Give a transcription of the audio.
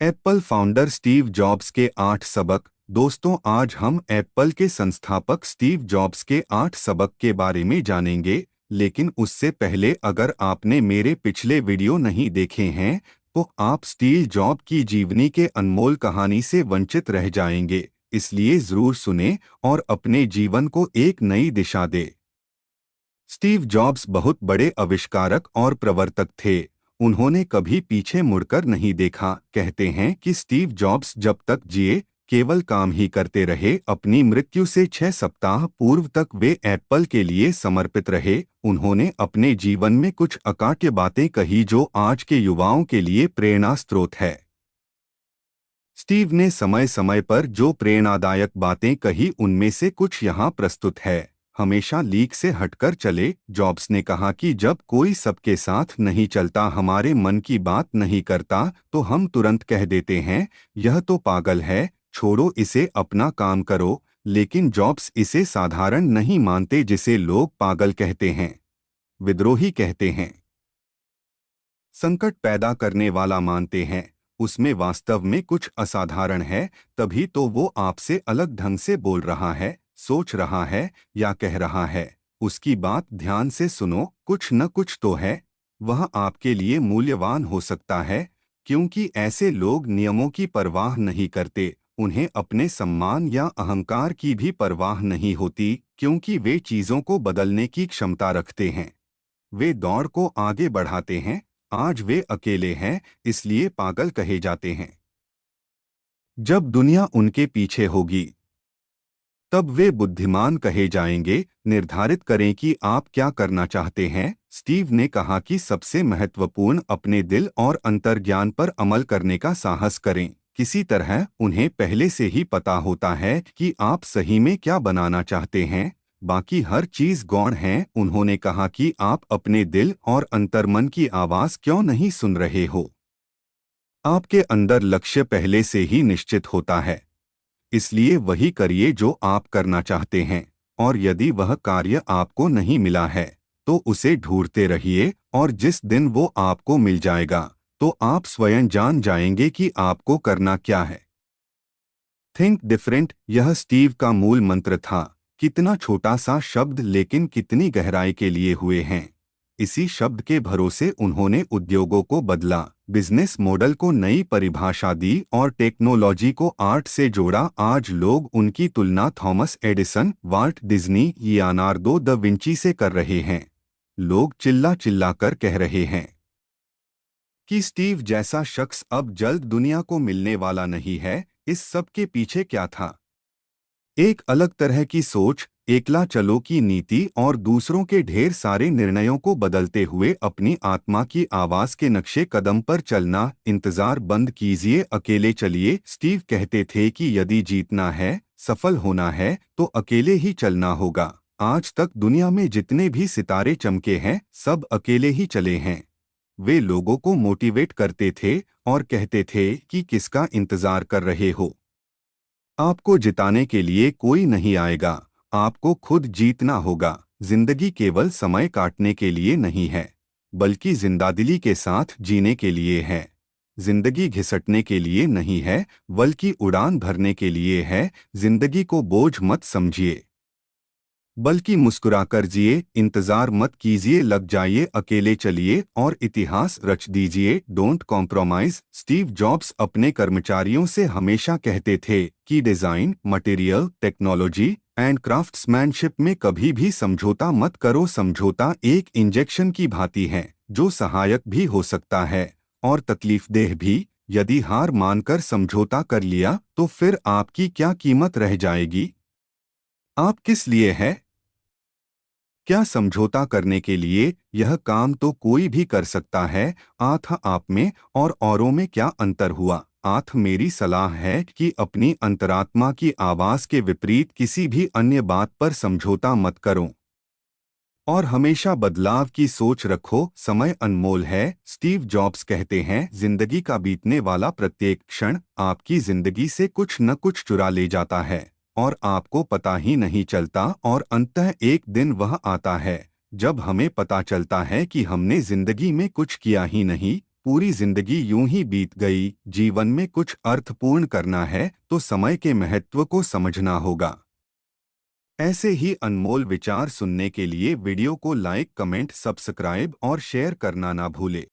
Apple founder Steve jobs के 8 सबक। दोस्तों, आज हम एप्पल के संस्थापक स्टीव जॉब्स के 8 सबक के बारे में जानेंगे। लेकिन उससे पहले, अगर आपने मेरे पिछले वीडियो नहीं देखे हैं तो आप स्टीव जॉब की जीवनी के अनमोल कहानी से वंचित रह जाएंगे। इसलिए जरूर सुने और अपने जीवन को एक नई दिशा दे। स्टीव जॉब्स बहुत बड़े आविष्कारक और प्रवर्तक थे। उन्होंने कभी पीछे मुड़कर नहीं देखा। कहते हैं कि स्टीव जॉब्स जब तक जिए केवल काम ही करते रहे। अपनी मृत्यु से 6 सप्ताह पूर्व तक वे एप्पल के लिए समर्पित रहे। उन्होंने अपने जीवन में कुछ अकाट्य बातें कही जो आज के युवाओं के लिए प्रेरणा स्रोत है। स्टीव ने समय समय पर जो प्रेरणादायक बातें कही उनमें से कुछ यहाँ प्रस्तुत है। हमेशा लीक से हटकर चले। जॉब्स ने कहा कि जब कोई सबके साथ नहीं चलता, हमारे मन की बात नहीं करता, तो हम तुरंत कह देते हैं, यह तो पागल है, छोड़ो इसे, अपना काम करो। लेकिन जॉब्स इसे साधारण नहीं मानते, जिसे लोग पागल कहते हैं, विद्रोही कहते हैं, संकट पैदा करने वाला मानते हैं। उसमें वास्तव में कुछ असाधारण है, तभी तो वो आपसे अलग ढंग से बोल रहा है, सोच रहा है या कह रहा है। उसकी बात ध्यान से सुनो, कुछ न कुछ तो है। वह आपके लिए मूल्यवान हो सकता है, क्योंकि ऐसे लोग नियमों की परवाह नहीं करते। उन्हें अपने सम्मान या अहंकार की भी परवाह नहीं होती, क्योंकि वे चीजों को बदलने की क्षमता रखते हैं। वे दौड़ को आगे बढ़ाते हैं। आज वे अकेले हैं, इसलिए पागल कहे जाते हैं। जब दुनिया उनके पीछे होगी तब वे बुद्धिमान कहे जाएंगे। निर्धारित करें कि आप क्या करना चाहते हैं। स्टीव ने कहा कि सबसे महत्वपूर्ण अपने दिल और अंतर्ज्ञान पर अमल करने का साहस करें। किसी तरह उन्हें पहले से ही पता होता है कि आप सही में क्या बनाना चाहते हैं। बाकी हर चीज गौण है। उन्होंने कहा कि आप अपने दिल और अंतर्मन की आवाज क्यों नहीं सुन रहे हो। आपके अंदर लक्ष्य पहले से ही निश्चित होता है, इसलिए वही करिए जो आप करना चाहते हैं। और यदि वह कार्य आपको नहीं मिला है तो उसे ढूंढते रहिए, और जिस दिन वो आपको मिल जाएगा तो आप स्वयं जान जाएंगे कि आपको करना क्या है। थिंक डिफरेंट, यह स्टीव का मूल मंत्र था। कितना छोटा सा शब्द, लेकिन कितनी गहराई के लिए हुए हैं। इसी शब्द के भरोसे उन्होंने उद्योगों को बदला, बिजनेस मॉडल को नई परिभाषा दी और टेक्नोलॉजी को आर्ट से जोड़ा। आज लोग उनकी तुलना Thomas Edison, Walt Disney, Leonardo da Vinci से कर रहे हैं। लोग चिल्ला चिल्ला कर कह रहे हैं कि स्टीव जैसा शख्स अब जल्द दुनिया को मिलने वाला नहीं है। इस सब के पीछे क्या था? एक अलग तरह की सोच, एकला चलो की नीति और दूसरों के ढेर सारे निर्णयों को बदलते हुए अपनी आत्मा की आवाज के नक्शे कदम पर चलना। इंतजार बंद कीजिए, अकेले चलिए। स्टीव कहते थे कि यदि जीतना है, सफल होना है, तो अकेले ही चलना होगा। आज तक दुनिया में जितने भी सितारे चमके हैं, सब अकेले ही चले हैं। वे लोगों को मोटिवेट करते थे और कहते थे कि किसका इंतजार कर रहे हो। आपको जिताने के लिए कोई नहीं आएगा, आपको खुद जीतना होगा। जिंदगी केवल समय काटने के लिए नहीं है, बल्कि जिंदादिली के साथ जीने के लिए है। जिंदगी घिसटने के लिए नहीं है, बल्कि उड़ान भरने के लिए है। जिंदगी को बोझ मत समझिए, बल्कि मुस्कुराकर जिए। इंतजार मत कीजिए, लग जाइए, अकेले चलिए और इतिहास रच दीजिए। Don't compromise. स्टीव जॉब्स अपने कर्मचारियों से हमेशा कहते थे कि design, material, technology and craftsmanship में कभी भी समझौता मत करो। समझौता एक इंजेक्शन की भांति है, जो सहायक भी हो सकता है और तकलीफदेह भी। यदि हार मानकर समझौता कर लिया तो फिर आपकी क्या कीमत रह जाएगी? आप किस लिए है? क्या समझौता करने के लिए? यह काम तो कोई भी कर सकता है। आथ आप में और औरों में क्या अंतर हुआ? आथ मेरी सलाह है कि अपनी अंतरात्मा की आवाज के विपरीत किसी भी अन्य बात पर समझौता मत करो और हमेशा बदलाव की सोच रखो। समय अनमोल है। स्टीव जॉब्स कहते हैं, जिंदगी का बीतने वाला प्रत्येक क्षण आपकी जिंदगी से कुछ न कुछ चुरा ले जाता है और आपको पता ही नहीं चलता। और अंततः एक दिन वह आता है जब हमें पता चलता है कि हमने जिंदगी में कुछ किया ही नहीं, पूरी जिंदगी यूं ही बीत गई। जीवन में कुछ अर्थपूर्ण करना है तो समय के महत्व को समझना होगा। ऐसे ही अनमोल विचार सुनने के लिए वीडियो को लाइक, कमेंट, सब्सक्राइब और शेयर करना ना भूले।